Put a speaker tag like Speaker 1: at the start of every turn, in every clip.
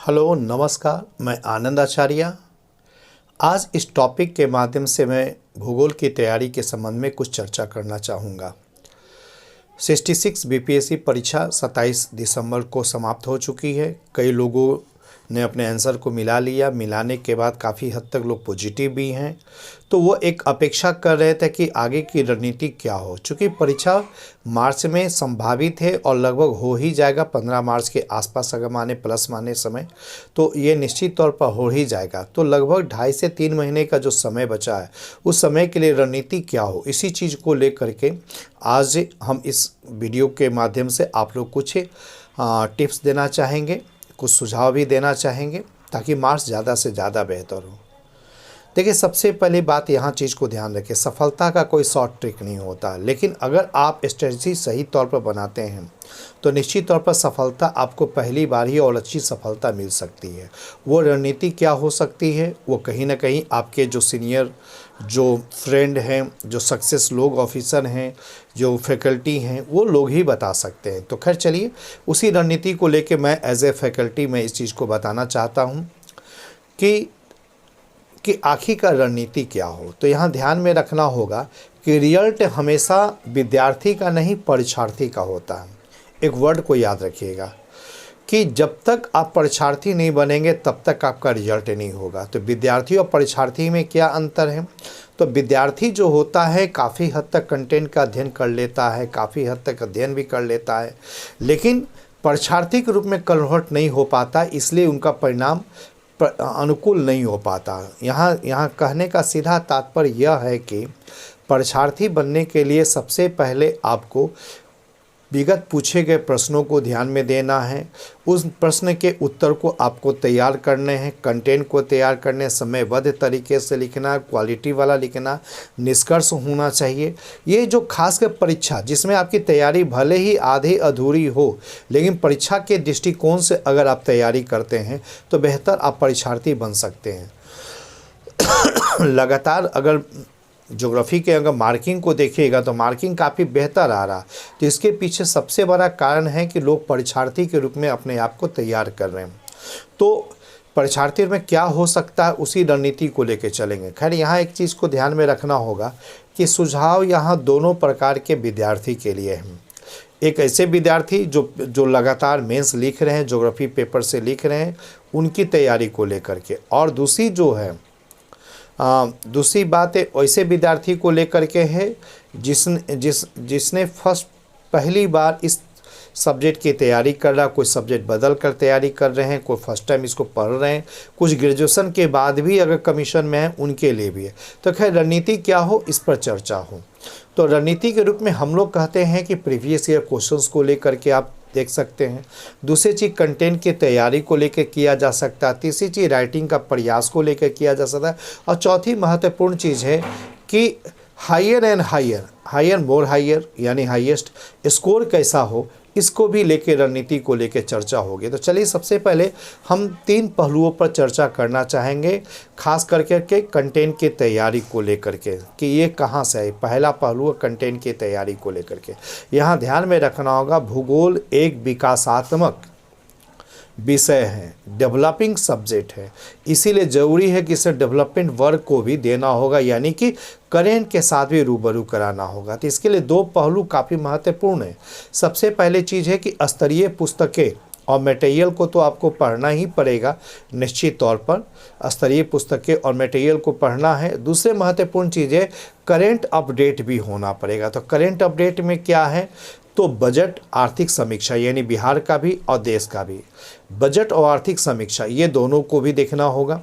Speaker 1: Hello नमस्कार, मैं आनंद आचार्य। आज इस टॉपिक के माध्यम से मैं भूगोल की तैयारी के संबंध में कुछ चर्चा करना चाहूँगा। 66 बीपीएससी परीक्षा 27 दिसंबर को समाप्त हो चुकी है। कई लोगों ने अपने आंसर को मिला लिया। मिलाने के बाद काफ़ी हद तक लोग पॉजिटिव भी हैं, तो वो एक अपेक्षा कर रहे थे कि आगे की रणनीति क्या हो। चूँकि परीक्षा मार्च में संभावित है और लगभग हो ही जाएगा 15 मार्च के आसपास, अगर माने प्लस माने समय, तो ये निश्चित तौर पर हो ही जाएगा। तो लगभग 2.5 से 3 महीने का जो समय बचा है, उस समय के लिए रणनीति क्या हो, इसी चीज़ को लेकर के आज हम इस वीडियो के माध्यम से आप लोग कुछ टिप्स देना चाहेंगे, कुछ सुझाव भी देना चाहेंगे, ताकि मार्क्स ज़्यादा से ज़्यादा बेहतर हो। देखिए, सबसे पहली बात यहाँ चीज़ को ध्यान रखें, सफलता का कोई शॉर्ट ट्रिक नहीं होता, लेकिन अगर आप स्ट्रेटजी सही तौर पर बनाते हैं तो निश्चित तौर पर सफलता आपको पहली बार ही और अच्छी सफलता मिल सकती है। वो रणनीति क्या हो सकती है, वो कहीं ना कहीं आपके जो सीनियर, जो फ्रेंड हैं, जो सक्सेस लोग ऑफिसर हैं, जो फैकल्टी हैं, वो लोग ही बता सकते हैं। तो खैर चलिए, उसी रणनीति को लेके मैं एज ए फैकल्टी में इस चीज़ को बताना चाहता हूँ कि आखिर का रणनीति क्या हो। तो यहाँ ध्यान में रखना होगा कि रिजल्ट हमेशा विद्यार्थी का नहीं, परीक्षार्थी का होता है। एक वर्ड को याद रखिएगा कि जब तक आप परीक्षार्थी नहीं बनेंगे तब तक आपका रिजल्ट नहीं होगा। तो विद्यार्थी और परीक्षार्थी में क्या अंतर है? तो विद्यार्थी जो होता है काफ़ी हद तक कंटेंट का अध्ययन कर लेता है, काफ़ी हद तक अध्ययन भी कर लेता है, लेकिन परीक्षार्थी के रूप में कन्वर्ट नहीं हो पाता, इसलिए उनका परिणाम अनुकूल नहीं हो पाता। यहाँ कहने का सीधा तात्पर्य यह है कि परीक्षार्थी बनने के लिए सबसे पहले आपको विगत पूछे गए प्रश्नों को ध्यान में देना है, उस प्रश्न के उत्तर को आपको तैयार करने हैं, कंटेंट को तैयार करने, समयबद्ध तरीके से लिखना, क्वालिटी वाला लिखना, निष्कर्ष होना चाहिए। ये जो खासकर परीक्षा जिसमें आपकी तैयारी भले ही आधी अधूरी हो, लेकिन परीक्षा के दृष्टिकोण से अगर आप तैयारी करते हैं तो बेहतर आप परीक्षार्थी बन सकते हैं। लगातार अगर ज्योग्राफी के अगर मार्किंग को देखिएगा तो मार्किंग काफ़ी बेहतर आ रहा, तो इसके पीछे सबसे बड़ा कारण है कि लोग परीक्षार्थी के रूप में अपने आप को तैयार कर रहे हैं। तो परीक्षार्थी में क्या हो सकता है, उसी रणनीति को लेकर चलेंगे। खैर, यहाँ एक चीज़ को ध्यान में रखना होगा कि सुझाव यहाँ दोनों प्रकार के विद्यार्थी के लिए हैं। एक ऐसे विद्यार्थी जो लगातार मेंस लिख रहे हैं, ज्योग्राफी पेपर से लिख रहे हैं, उनकी तैयारी को लेकर के, और दूसरी बात है ऐसे विद्यार्थी को लेकर के है जिसने पहली बार इस सब्जेक्ट की तैयारी कर रहा, कोई सब्जेक्ट बदल कर तैयारी कर रहे हैं, कोई फर्स्ट टाइम इसको पढ़ रहे हैं, कुछ ग्रेजुएशन के बाद भी अगर कमीशन में है, उनके लिए भी है। तो खैर, रणनीति क्या हो, इस पर चर्चा हो। तो रणनीति के रूप में हम लोग कहते हैं कि प्रीवियस ईयर क्वेश्चंस को लेकर के आप देख सकते हैं। दूसरी चीज़ कंटेंट की तैयारी को लेकर किया जा सकता है। तीसरी चीज़ राइटिंग का प्रयास को लेकर किया जा सकता है। और चौथी महत्वपूर्ण चीज़ है कि higher and higher more higher, यानी हाईएस्ट स्कोर कैसा हो, इसको भी लेके रणनीति को लेके चर्चा होगी। तो चलिए, सबसे पहले हम 3 पहलुओं पर चर्चा करना चाहेंगे, खास करके के कंटेंट की तैयारी को लेकर के कि ये कहाँ से है। पहला पहलू है कंटेंट की तैयारी को लेकर के। यहाँ ध्यान में रखना होगा, भूगोल एक विकासात्मक विषय है, डेवलपिंग सब्जेक्ट है, इसीलिए ज़रूरी है कि इसे डेवलपमेंट वर्क को भी देना होगा, यानी कि करेंट के साथ भी रूबरू कराना होगा। तो इसके लिए 2 पहलू काफ़ी महत्वपूर्ण है। सबसे पहले चीज़ है कि स्तरीय पुस्तकें और मटेरियल को तो आपको पढ़ना ही पड़ेगा, निश्चित तौर पर स्तरीय पुस्तकें और मटेरियल को पढ़ना है। दूसरे महत्वपूर्ण चीज़ है करेंट अपडेट भी होना पड़ेगा। तो करेंट अपडेट में क्या है, तो बजट, आर्थिक समीक्षा, यानी बिहार का भी और देश का भी बजट और आर्थिक समीक्षा, ये दोनों को भी देखना होगा।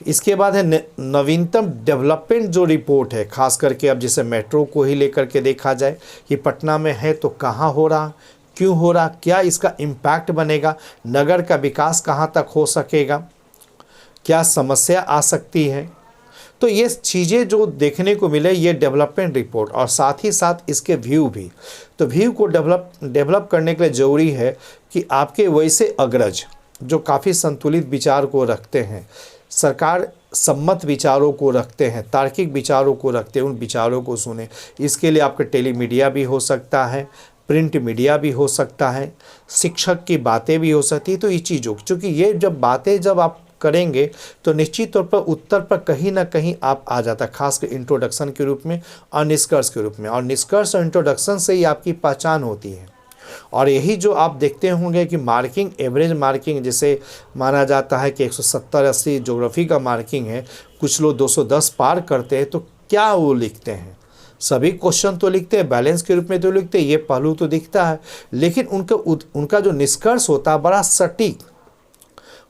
Speaker 1: इसके बाद है नवीनतम डेवलपमेंट जो रिपोर्ट है, खास करके अब जैसे मेट्रो को ही लेकर के देखा जाए कि पटना में है तो कहाँ हो रहा, क्यों हो रहा, क्या इसका इम्पैक्ट बनेगा, नगर का विकास कहाँ तक हो सकेगा, क्या समस्या आ सकती है। तो ये चीज़ें जो देखने को मिले, ये डेवलपमेंट रिपोर्ट, और साथ ही साथ इसके व्यू भी। तो व्यू को डेवलप करने के लिए ज़रूरी है कि आपके वैसे अग्रज जो काफ़ी संतुलित विचार को रखते हैं, सरकार सम्मत विचारों को रखते हैं, तार्किक विचारों को रखते हैं, उन विचारों को सुने। इसके लिए आपका टेलीमीडिया भी हो सकता है, प्रिंट मीडिया भी हो सकता है, शिक्षक की बातें भी हो सकती है। तो ये चीज़ों, चूँकि ये जब बातें जब आप करेंगे तो निश्चित तौर पर उत्तर पर कहीं ना कहीं आप आ जाता है, खासकर इंट्रोडक्शन के रूप में और निष्कर्ष के रूप में। और निष्कर्ष और इंट्रोडक्शन से ही आपकी पहचान होती है। और यही जो आप देखते होंगे कि मार्किंग, एवरेज मार्किंग जैसे माना जाता है कि 170-80 ज्योग्राफी का मार्किंग है, कुछ लोग 210 पार करते हैं, तो क्या वो लिखते हैं? सभी क्वेश्चन तो लिखते हैं, बैलेंस के रूप में तो लिखते हैं, ये पहलू तो दिखता है, लेकिन उनका जो निष्कर्ष होता है बड़ा सटीक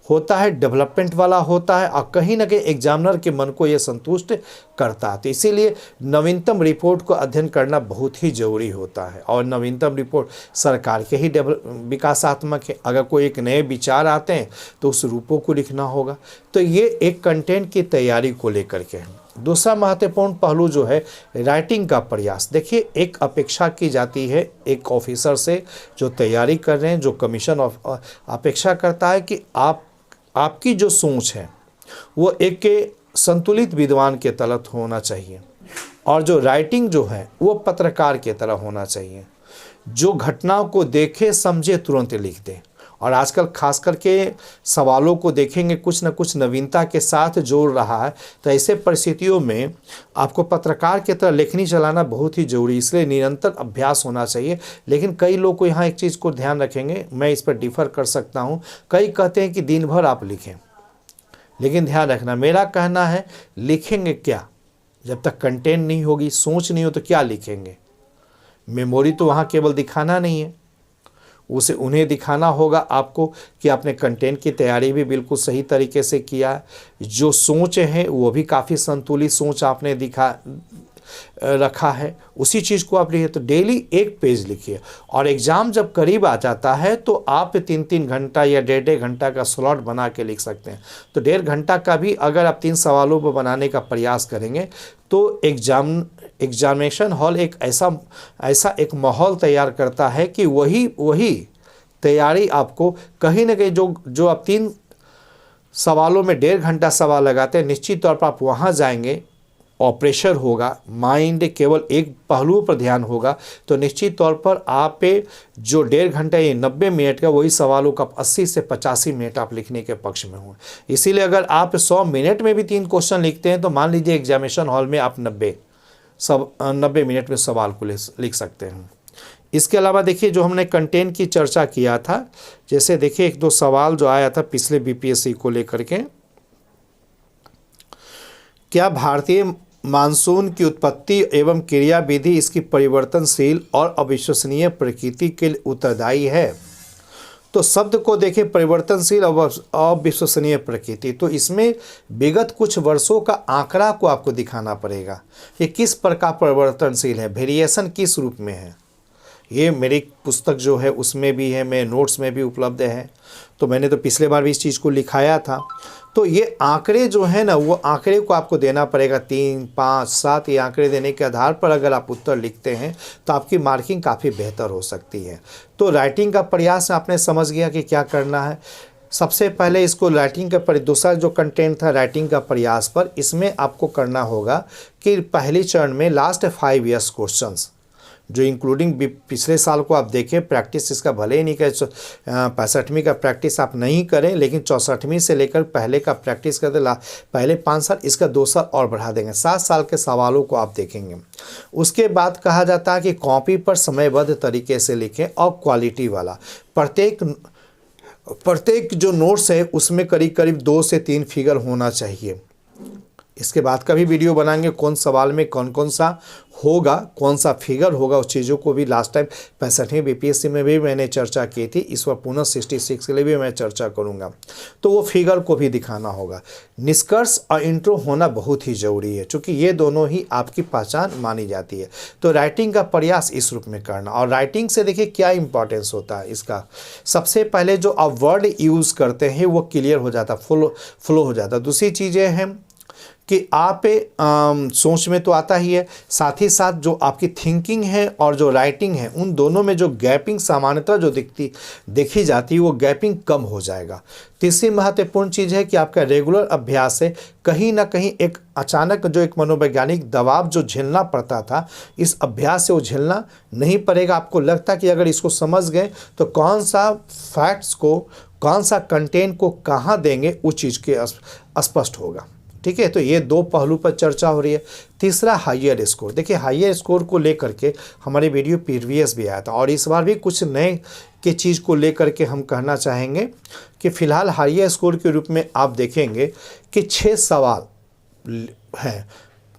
Speaker 1: होता है, डेवलपमेंट वाला होता है, और कहीं ना कहीं एग्जामिनर के मन को यह संतुष्ट करता है। तो इसीलिए नवीनतम रिपोर्ट को अध्ययन करना बहुत ही ज़रूरी होता है। और नवीनतम रिपोर्ट सरकार के ही विकासात्मक है। अगर कोई एक नए विचार आते हैं तो उस रूपों को लिखना होगा। तो ये एक कंटेंट की तैयारी को लेकर के है। दूसरा महत्वपूर्ण पहलू जो है राइटिंग का प्रयास। देखिए, एक अपेक्षा की जाती है एक ऑफिसर से जो तैयारी कर रहे हैं, जो कमीशन अपेक्षा करता है कि आपकी जो सोच है वो एक संतुलित विद्वान के तरह होना चाहिए, और जो राइटिंग जो है वो पत्रकार के तरह होना चाहिए, जो घटनाओं को देखे समझे तुरंत लिख दे। और आजकल खास करके सवालों को देखेंगे कुछ न कुछ नवीनता के साथ जोड़ रहा है। तो ऐसे परिस्थितियों में आपको पत्रकार की तरह लेखनी चलाना बहुत ही जरूरी, इसलिए निरंतर अभ्यास होना चाहिए। लेकिन कई लोग को यहाँ एक चीज़ को ध्यान रखेंगे, मैं इस पर डिफ़र कर सकता हूँ। कई कहते हैं कि दिन भर आप लिखें, लेकिन ध्यान रखना, मेरा कहना है लिखेंगे क्या? जब तक कंटेंट नहीं होगी, सोच नहीं हो, तो क्या लिखेंगे? मेमोरी तो वहाँ केवल दिखाना नहीं है, उन्हें दिखाना होगा आपको कि आपने कंटेंट की तैयारी भी बिल्कुल सही तरीके से किया, जो सोच है वो भी काफ़ी संतुलित सोच आपने रखा है, उसी चीज़ को आप लिखिए। तो डेली एक पेज लिखिए। और एग्ज़ाम जब करीब आ जाता है तो आप 3-3 घंटा या 1.5 घंटा का स्लॉट बना के लिख सकते हैं। तो 1.5 घंटा का भी अगर आप 3 सवालों पर बनाने का प्रयास करेंगे तो एग्जामिनेशन हॉल एक ऐसा एक माहौल तैयार करता है कि वही तैयारी आपको कहीं ना कहीं जो आप 3 सवालों में 1.5 घंटा सवाल लगाते हैं, निश्चित तौर पर आप वहाँ जाएंगे और प्रेशर होगा, माइंड केवल एक पहलू पर ध्यान होगा, तो निश्चित तौर पर आप जो 1.5 घंटा या 90 मिनट का वही सवालों का 80 से 85 मिनट आप लिखने के पक्ष में हों। इसीलिए अगर आप 100 मिनट में भी 3 क्वेश्चन लिखते हैं तो मान लीजिए एग्जामिनेशन हॉल में आप 90 मिनट में सवाल को लिख सकते हैं। इसके अलावा देखिए, जो हमने कंटेंट की चर्चा किया था, जैसे देखिए 1-2 सवाल जो आया था पिछले बीपीएससी को लेकर के, क्या भारतीय मानसून की उत्पत्ति एवं क्रियाविधि इसकी परिवर्तनशील और अविश्वसनीय प्रकृति के लिए उत्तरदायी है? तो शब्द को देखें, परिवर्तनशील और अविश्वसनीय प्रकृति, तो इसमें विगत कुछ वर्षों का आंकड़ा को आपको दिखाना पड़ेगा कि किस प्रकार परिवर्तनशील है, वेरिएशन किस रूप में है। ये मेरी पुस्तक जो है उसमें भी है, मेरे नोट्स में भी उपलब्ध है। तो मैंने तो पिछले बार भी इस चीज़ को लिखाया था। तो ये आंकड़े जो है ना, वो आंकड़े को आपको देना पड़ेगा। 3, 5, 7 ये आंकड़े देने के आधार पर अगर आप उत्तर लिखते हैं तो आपकी मार्किंग काफ़ी बेहतर हो सकती है। तो राइटिंग का प्रयास आपने समझ गया कि क्या करना है। सबसे पहले इसको राइटिंग का दूसरा जो कंटेंट था राइटिंग का प्रयास पर, इसमें आपको करना होगा कि पहली चरण में लास्ट 5 ईयर्स क्वेश्चंस जो इंक्लूडिंग पिछले साल को आप देखें, प्रैक्टिस इसका भले ही नहीं करें, 65वीं का प्रैक्टिस आप नहीं करें, लेकिन 64वीं से लेकर पहले का प्रैक्टिस करते पहले 5 साल, इसका 2 साल और बढ़ा देंगे, 7 साल के सवालों को आप देखेंगे। उसके बाद कहा जाता है कि कॉपी पर समयबद्ध तरीके से लिखें और क्वालिटी वाला। प्रत्येक जो नोट्स है उसमें करीब करीब 2 से 3 फिगर होना चाहिए। इसके बाद का भी वीडियो बनाएंगे, कौन सवाल में कौन कौन सा होगा, कौन सा फिगर होगा, उस चीज़ों को भी लास्ट टाइम 65वीं बीपीएससी में भी मैंने चर्चा की थी। इस बार पुनः 66 के लिए भी मैं चर्चा करूंगा, तो वो फिगर को भी दिखाना होगा। निष्कर्ष और इंट्रो होना बहुत ही ज़रूरी है, क्योंकि ये दोनों ही आपकी पहचान मानी जाती है। तो राइटिंग का प्रयास इस रूप में करना। और राइटिंग से देखिए क्या इंपॉर्टेंस होता है इसका। सबसे पहले जो आप वर्ड यूज़ करते हैं वो क्लियर हो जाता, फ्लो हो जाता। दूसरी चीज़ें हैं कि आप सोच में तो आता ही है, साथ ही साथ जो आपकी थिंकिंग है और जो राइटिंग है उन दोनों में जो गैपिंग सामान्यतः जो देखी जाती है वो गैपिंग कम हो जाएगा। तीसरी महत्वपूर्ण चीज़ है कि आपका रेगुलर अभ्यास से कहीं ना कहीं एक अचानक जो एक मनोवैज्ञानिक दबाव जो झेलना पड़ता था, इस अभ्यास से वो झेलना नहीं पड़ेगा। आपको लगता कि अगर इसको समझ गए तो कौन सा फैक्ट्स को, कौन सा कंटेंट को कहाँ देंगे उस चीज़ के स्पष्ट होगा। ठीक है, तो ये दो पहलू पर चर्चा हो रही है। तीसरा हायर स्कोर। देखिए हायर स्कोर को लेकर के हमारे वीडियो प्रीवियस भी आया था और इस बार भी कुछ नए के चीज़ को लेकर के हम कहना चाहेंगे कि फ़िलहाल हायर स्कोर के रूप में आप देखेंगे कि 6 सवाल हैं।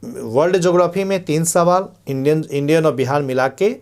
Speaker 1: वर्ल्ड ज्योग्राफी में 3 सवाल, इंडियन और बिहार मिला के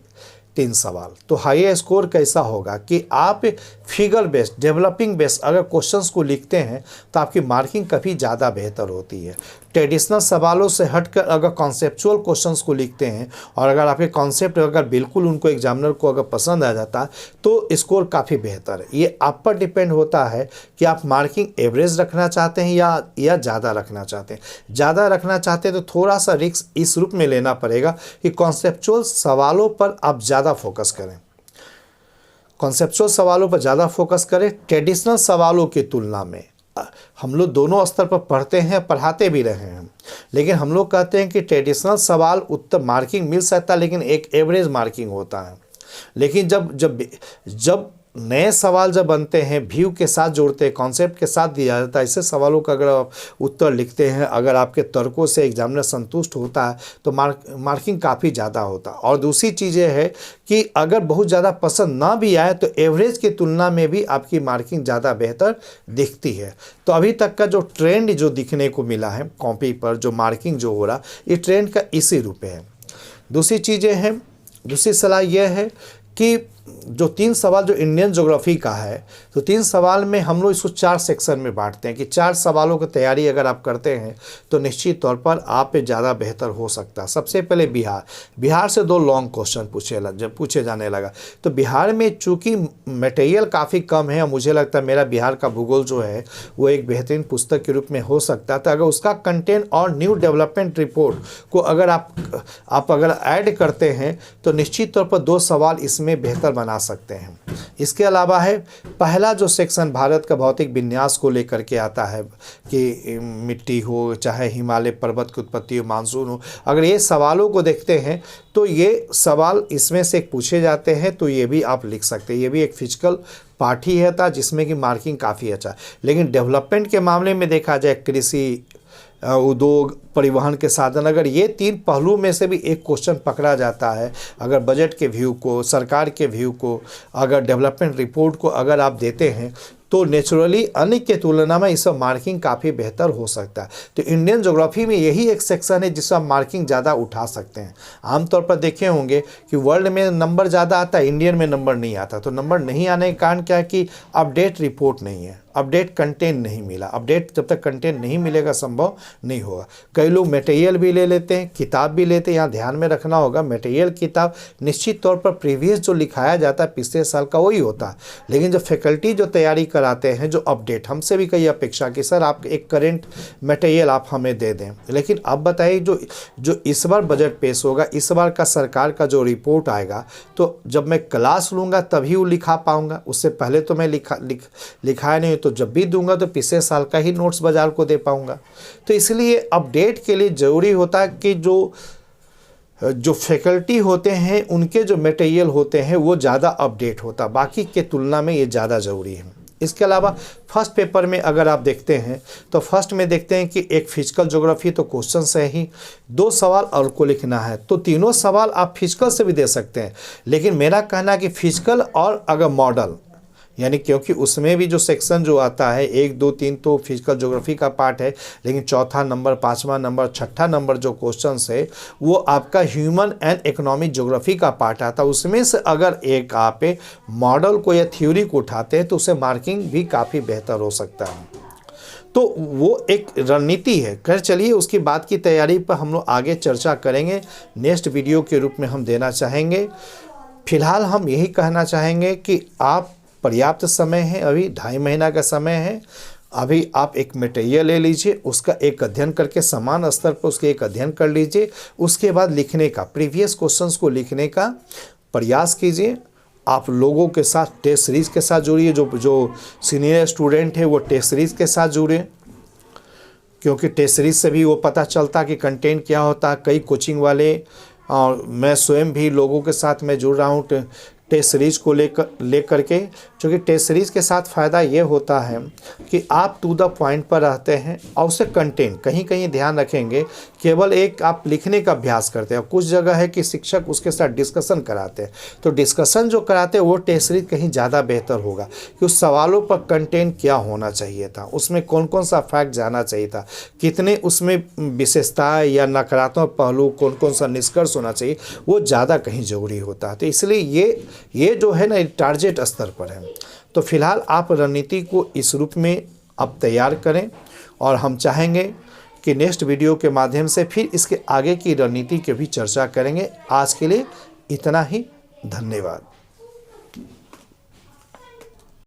Speaker 1: 3 सवाल। तो हाई स्कोर कैसा होगा कि आप फिगर बेस्ड, डेवलपिंग बेस्ड अगर क्वेश्चंस को लिखते हैं तो आपकी मार्किंग काफ़ी ज़्यादा बेहतर होती है। ट्रेडिशनल सवालों से हटकर अगर कॉन्सेप्चुअल क्वेश्चंस को लिखते हैं और अगर आपके कॉन्सेप्ट अगर बिल्कुल उनको एग्जामिनर को अगर पसंद आ जाता है तो स्कोर काफ़ी बेहतर है। ये आप पर डिपेंड होता है कि आप मार्किंग एवरेज रखना चाहते हैं या ज़्यादा रखना चाहते हैं। ज़्यादा रखना चाहते हैं तो थोड़ा सा रिस्क इस रूप में लेना पड़ेगा कि कॉन्सेप्चुअल सवालों पर आप ज़्यादा फोकस करें, कॉन्सेप्चुअल सवालों पर ज़्यादा फोकस करें। ट्रेडिशनल सवालों की तुलना में हम लोग दोनों स्तर पर पढ़ते हैं, पढ़ाते भी रहे हैं, लेकिन हम लोग कहते हैं कि ट्रेडिशनल सवाल उत्तर मार्किंग मिल सकता है लेकिन एक एवरेज मार्किंग होता है। लेकिन जब नए सवाल जब बनते हैं, व्यू के साथ जोड़ते हैं, कॉन्सेप्ट के साथ दिया जाता है, ऐसे सवालों का अगर आप उत्तर लिखते हैं, अगर आपके तर्कों से एग्जामिनर संतुष्ट होता है तो मार्किंग काफ़ी ज़्यादा होता है। और दूसरी चीज़ ये है कि अगर बहुत ज़्यादा पसंद ना भी आए तो एवरेज की तुलना में भी आपकी मार्किंग ज़्यादा बेहतर दिखती है। तो अभी तक का जो ट्रेंड जो दिखने को मिला है कॉपी पर जो मार्किंग जो हो रहा, ये ट्रेंड का इसी रूप है। दूसरी चीज़ें हैं, दूसरी सलाह यह है कि जो 3 सवाल जो इंडियन ज्योग्राफी का है, तो 3 सवाल में हम लोग इसको 4 सेक्शन में बांटते हैं कि 4 सवालों की तैयारी अगर आप करते हैं तो निश्चित तौर पर आप पे ज़्यादा बेहतर हो सकता है। सबसे पहले बिहार से 2 लॉन्ग क्वेश्चन जब पूछे जाने लगा तो बिहार में चूँकि मटेरियल काफ़ी कम है और मुझे लगता है मेरा बिहार का भूगोल जो है वो एक बेहतरीन पुस्तक के रूप में हो सकता है। तो अगर उसका कंटेंट और न्यू डेवलपमेंट रिपोर्ट को अगर आप अगर ऐड करते हैं तो निश्चित तौर पर 2 सवाल इसमें बेहतर बना सकते हैं। इसके अलावा है पहला जो सेक्शन भारत का भौतिक विन्यास को लेकर के आता है कि मिट्टी हो, चाहे हिमालय पर्वत की उत्पत्ति हो, मानसून हो, अगर ये सवालों को देखते हैं तो ये सवाल इसमें से पूछे जाते हैं तो ये भी आप लिख सकते हैं। ये भी एक फिजिकल पार्ट ही है था जिसमें कि मार्किंग काफ़ी अच्छा। लेकिन डेवलपमेंट के मामले में देखा जाए कृषि, उद्योग, परिवहन के साधन, अगर ये 3 पहलू में से भी एक क्वेश्चन पकड़ा जाता है, अगर बजट के व्यू को, सरकार के व्यू को, अगर डेवलपमेंट रिपोर्ट को अगर आप देते हैं तो नेचुरली अन्य के तुलना में इसका मार्किंग काफ़ी बेहतर हो सकता है। तो इंडियन ज्योग्राफी में यही एक सेक्शन है जिसका मार्किंग ज़्यादा उठा सकते हैं। आमतौर पर देखे होंगे कि वर्ल्ड में नंबर ज़्यादा आता है, इंडियन में नंबर नहीं आता। तो नंबर नहीं आने के कारण क्या है कि अपडेट रिपोर्ट नहीं है, अपडेट कंटेंट नहीं मिला। अपडेट जब तक कंटेंट नहीं मिलेगा संभव नहीं होगा। कई लोग मटेरियल भी ले लेते हैं, किताब भी लेते हैं। यहाँ ध्यान में रखना होगा मटेरियल किताब निश्चित तौर पर प्रीवियस जो लिखाया जाता है पिछले साल का वही होता है, लेकिन जो फैकल्टी जो तैयारी कराते हैं, जो अपडेट हमसे भी कई अपेक्षा कि सर आप एक करेंट मटेरियल आप हमें दे दें। लेकिन अब बताइए जो इस बार बजट पेश होगा, इस बार का सरकार का जो रिपोर्ट आएगा, तो जब मैं क्लास लूँगा तभी वो लिखा पाऊँगा, उससे पहले तो मैं लिखाया नहीं। तो जब भी दूंगा तो पिछले साल का ही नोट्स बाजार को दे पाऊंगा। तो इसलिए अपडेट के लिए ज़रूरी होता है कि जो फैकल्टी होते हैं उनके जो मटेरियल होते हैं वो ज़्यादा अपडेट होता, बाकी के तुलना में ये ज़्यादा ज़रूरी है। इसके अलावा फर्स्ट पेपर में अगर आप देखते हैं तो फर्स्ट में देखते हैं कि एक फिजिकल ज्योग्राफी तो क्वेश्चन से ही 2 सवाल और को लिखना है, तो तीनों सवाल आप फिजिकल से भी दे सकते हैं। लेकिन मेरा कहना है कि फिजिकल और अगर मॉडल, यानी क्योंकि उसमें भी जो सेक्शन जो आता है 1, 2, 3 तो फिजिकल ज्योग्राफी का पार्ट है, लेकिन चौथा नंबर, 5वां नंबर, 6ठा नंबर जो क्वेश्चन है वो आपका ह्यूमन एंड इकोनॉमिक ज्योग्राफी का पार्ट आता है। उसमें से अगर एक आप मॉडल को या थ्योरी को उठाते हैं तो उससे मार्किंग भी काफ़ी बेहतर हो सकता है। तो वो एक रणनीति है। खैर चलिए उसकी बात की तैयारी पर हम लोग आगे चर्चा करेंगे, नेक्स्ट वीडियो के रूप में हम देना चाहेंगे। फिलहाल हम यही कहना चाहेंगे कि आप पर्याप्त समय है, अभी 2.5 महीना का समय है, अभी आप एक मटेरियल ले लीजिए, उसका एक अध्ययन करके समान स्तर पर उसके एक अध्ययन कर लीजिए, उसके बाद लिखने का, प्रीवियस क्वेश्चंस को लिखने का प्रयास कीजिए। आप लोगों के साथ टेस्ट सीरीज़ के साथ जुड़िए, जो सीनियर स्टूडेंट है वो टेस्ट सीरीज़ के साथ जुड़े, क्योंकि टेस्ट सीरीज़ से भी वो पता चलता कि कंटेंट क्या होता है। कई कोचिंग वाले और मैं स्वयं भी लोगों के साथ मैं जुड़ रहा हूँ टेस्ट सीरीज़ को लेकर के, क्योंकि टेस्ट सीरीज़ के साथ फ़ायदा ये होता है कि आप टू द पॉइंट पर रहते हैं और उससे कंटेंट कहीं कहीं ध्यान रखेंगे, केवल एक आप लिखने का अभ्यास करते हैं। कुछ जगह है कि शिक्षक उसके साथ डिस्कशन कराते हैं, तो डिस्कशन जो कराते हैं वो टेस्ट सीरीज़ कहीं ज़्यादा बेहतर होगा कि उस सवालों पर कंटेंट क्या होना चाहिए था, उसमें कौन कौन सा फैक्ट जाना चाहिए था, कितने उसमें विशेषताएँ या नकारात्मक पहलू, कौन कौन सा निष्कर्ष होना चाहिए, वो ज़्यादा कहीं ज़रूरी होता है। तो इसलिए ये जो है ना टारगेट स्तर पर है। तो फिलहाल आप रणनीति को इस रूप में अब तैयार करें, और हम चाहेंगे कि नेक्स्ट वीडियो के माध्यम से फिर इसके आगे की रणनीति की भी चर्चा करेंगे। आज के लिए इतना ही, धन्यवाद।